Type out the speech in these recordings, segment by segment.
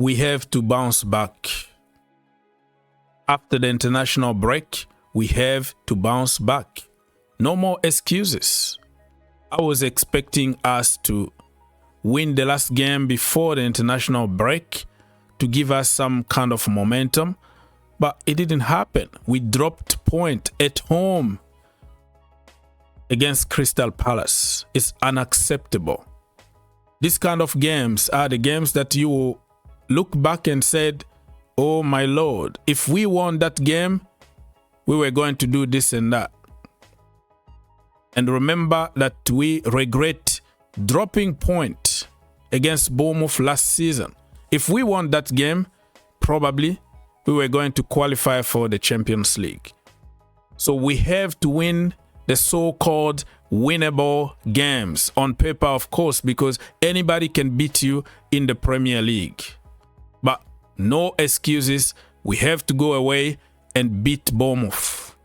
we have to bounce back. After the international break, we have to bounce back. No more excuses. I was expecting us to win the last game before the international break to give us some kind of momentum, but it didn't happen. We dropped point at home against Crystal Palace. It's unacceptable. These kind of games are the games that you will look back and said, oh my Lord, if we won that game, we were going to do this and that. And remember that we regret dropping point against Bournemouth last season. If we won that game, probably we were going to qualify for the Champions League. So we have to win the so-called winnable games on paper, of course, because anybody can beat you in the Premier League. But no excuses. We have to go away and beat Bournemouth.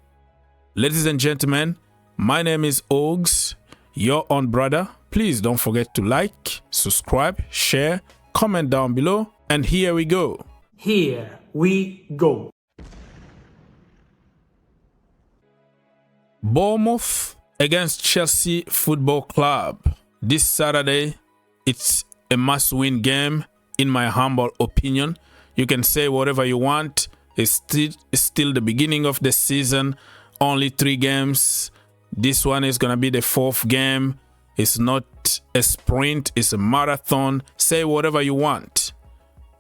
Ladies and gentlemen, my name is Ogs, your own brother. Please don't forget to like, subscribe, share, comment down below, and here we go. Here we go. Bournemouth against Chelsea Football Club. This Saturday, it's a must-win game, in my humble opinion. You can say whatever you want. It's still the beginning of the season. Only 3 games. This one is going to be the 4th game. It's not a sprint, it's a marathon. Say whatever you want.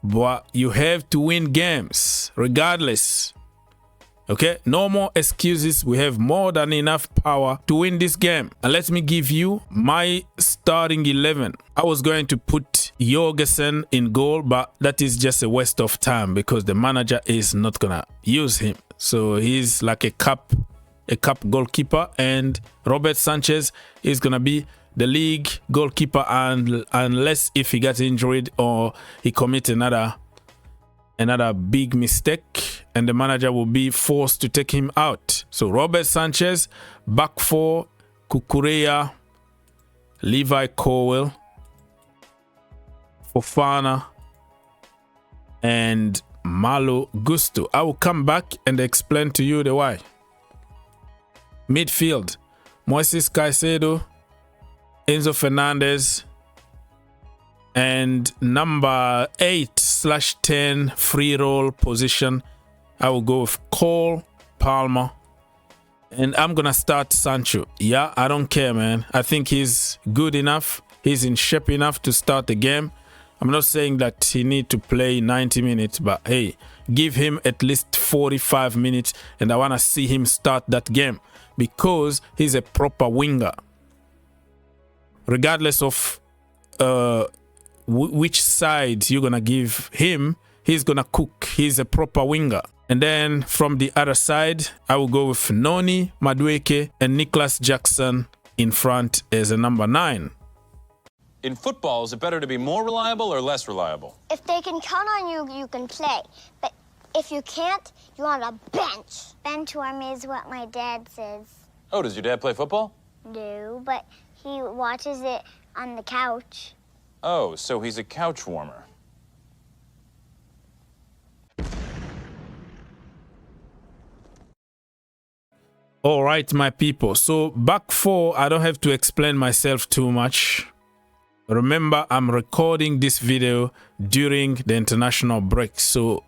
But you have to win games, regardless. Okay, no more excuses. We have more than enough power to win this game. And let me give you my starting 11. I was going to put Jorgensen in goal, but that is just a waste of time because the manager is not gonna use him. So he's like a cup goalkeeper, and Robert Sanchez is gonna be the league goalkeeper, and unless if he gets injured or he commits another big mistake, and the manager will be forced to take him out. So Robert Sanchez, back 4, Cucurella, Levi Colwill, Fofana, and Malo Gusto. I will come back and explain to you the why. Midfield, Moises Caicedo, Enzo Fernandez, and number 8/10 free roll position, I will go with Cole Palmer, and I'm gonna start Sancho. Yeah, I don't care, man. I think he's good enough. He's in shape enough to start the game. I'm not saying that he need to play 90 minutes, but hey, give him at least 45 minutes, and I want to see him start that game because he's a proper winger. Regardless of which side you're gonna give him, he's gonna cook. He's a proper winger. And then from the other side, I will go with Noni, Madueke, and Nicholas Jackson in front as a number 9. In football, is it better to be more reliable or less reliable? If they can count on you, you can play. But if you can't, you're on a bench. Bench warmer is what my dad says. Oh, does your dad play football? No, but he watches it on the couch. Oh, so he's a couch warmer. All right, my people. So back 4, I don't have to explain myself too much. Remember, I'm recording this video during the international break, so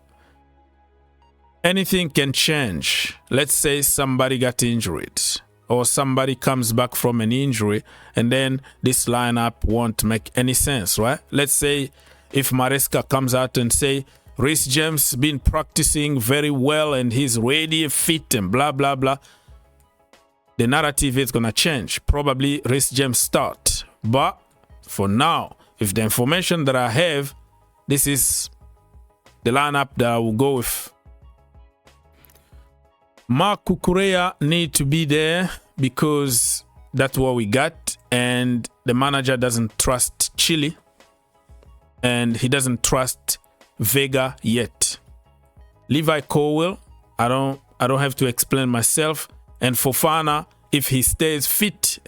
anything can change. Let's say somebody got injured or somebody comes back from an injury, and then this lineup won't make any sense, right? Let's say if Maresca comes out and say, Reece James been practicing very well and he's ready, fit, and blah, blah, blah. The narrative is going to change. Probably Reece James start. But for now, if the information that I have, this is the lineup that I will go with. Marc Cucurella need to be there because that's what we got, and the manager doesn't trust Chile, and he doesn't trust Vega yet. Levi Colwill, I don't have to explain myself, and Fofana, if he stays fit,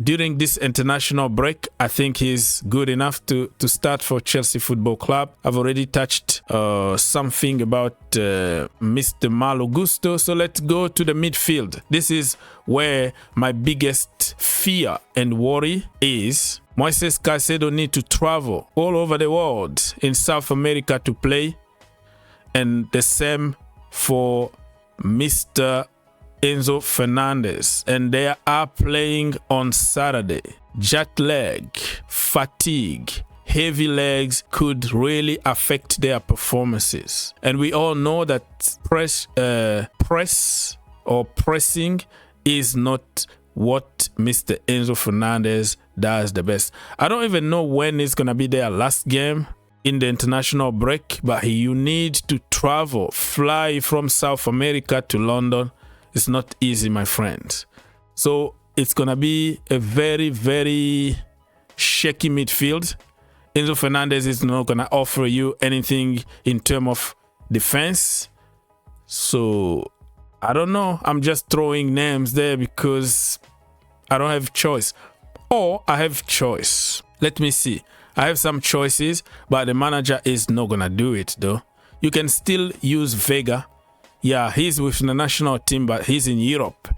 during this international break, I think he's good enough to start for Chelsea Football Club. I've already touched something about Mr. Malo Gusto. So let's go to the midfield. This is where my biggest fear and worry is. Moises Caicedo need to travel all over the world in South America to play. And the same for Mr. Enzo Fernandez, and they are playing on Saturday. Jet lag, fatigue, heavy legs could really affect their performances. And we all know that pressing is not what Mr. Enzo Fernandez does the best. I don't even know when it's going to be their last game in the international break, but you need to travel, fly from South America to London. It's not easy, my friends. So it's going to be a very, very shaky midfield. Enzo Fernandez is not going to offer you anything in terms of defense. So I don't know. I'm just throwing names there because I don't have choice. Or I have choice. Let me see. I have some choices, but the manager is not going to do it though. You can still use Vega. Yeah, he's with the national team, but he's in Europe.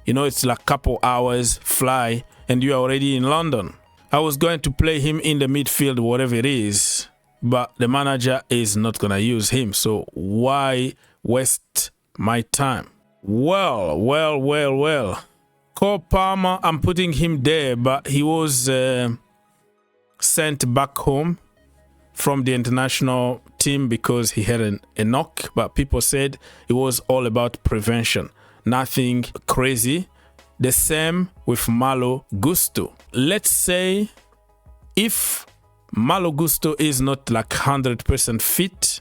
You know, it's like a couple hours fly and you're already in London. I was going to play him in the midfield, whatever it is, but the manager is not going to use him. So why waste my time? Well. Cole Palmer, I'm putting him there, but he was sent back home from the international team because he had a knock, but people said it was all about prevention, nothing crazy. The same with Malo Gusto. Let's say if Malo Gusto is not like 100% fit,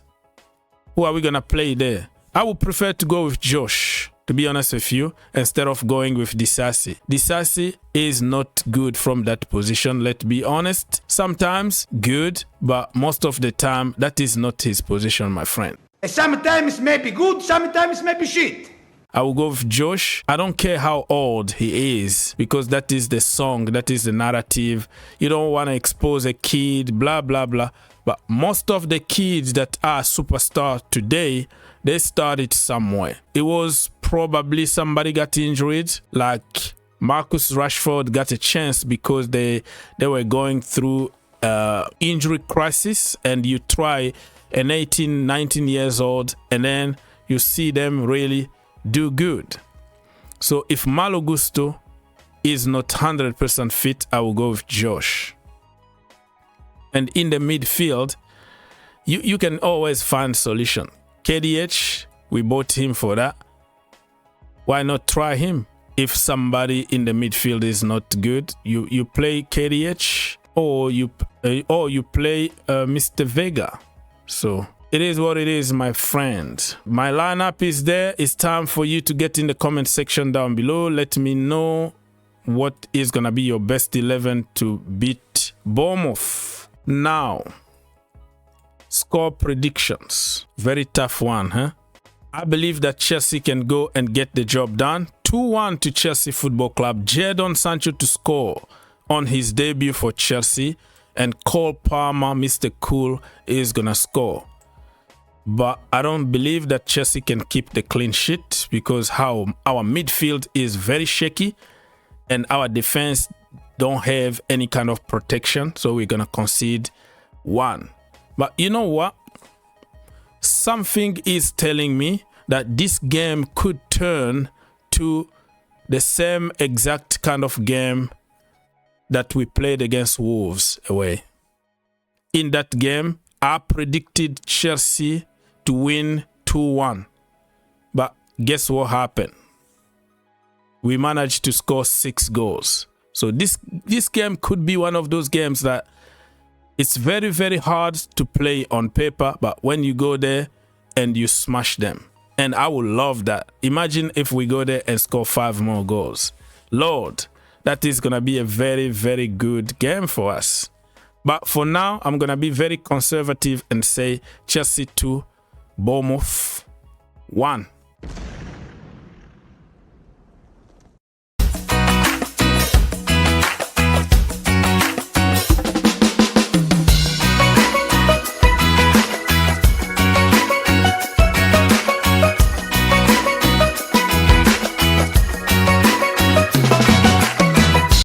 who are we gonna play there? I would prefer to go with Josh, to be honest with you, instead of going with Disasi. Disasi is not good from that position, let's be honest. Sometimes good, but most of the time that is not his position, my friend. Sometimes maybe good, sometimes maybe shit. I will go with Josh. I don't care how old he is, because that is the song, that is the narrative. You don't want to expose a kid, blah, blah, blah. But most of the kids that are superstars today, they started somewhere. It was probably somebody got injured, like Marcus Rashford got a chance because they were going through injury crisis, and you try an 18, 19 years old and then you see them really do good. So if Malo Gusto is not 100% fit, I will go with Josh. And in the midfield, you can always find solution. KDH, we bought him for that. Why not try him? If somebody in the midfield is not good, you play KDH or you play Mr. Vega. So it is what it is, my friend. My lineup is there. It's time for you to get in the comment section down below. Let me know what is gonna be your best 11 to beat Bournemouth. Now, score predictions. Very tough one, huh? I believe that Chelsea can go and get the job done. 2-1 to Chelsea Football Club. Jadon Sancho to score on his debut for Chelsea. And Cole Palmer, Mr. Cool, is gonna score. But I don't believe that Chelsea can keep the clean sheet because how our midfield is very shaky and our defense don't have any kind of protection. So we're gonna concede 1. But you know what? Something is telling me that this game could turn to the same exact kind of game that we played against Wolves away. In that game, I predicted Chelsea to win 2-1. But guess what happened? We managed to score 6 goals. So this game could be one of those games that it's very, very hard to play on paper, but when you go there and you smash them. And I would love that. Imagine if we go there and score 5 more goals. Lord, that is going to be a very, very good game for us. But for now, I'm going to be very conservative and say Chelsea 2, Bournemouth 1.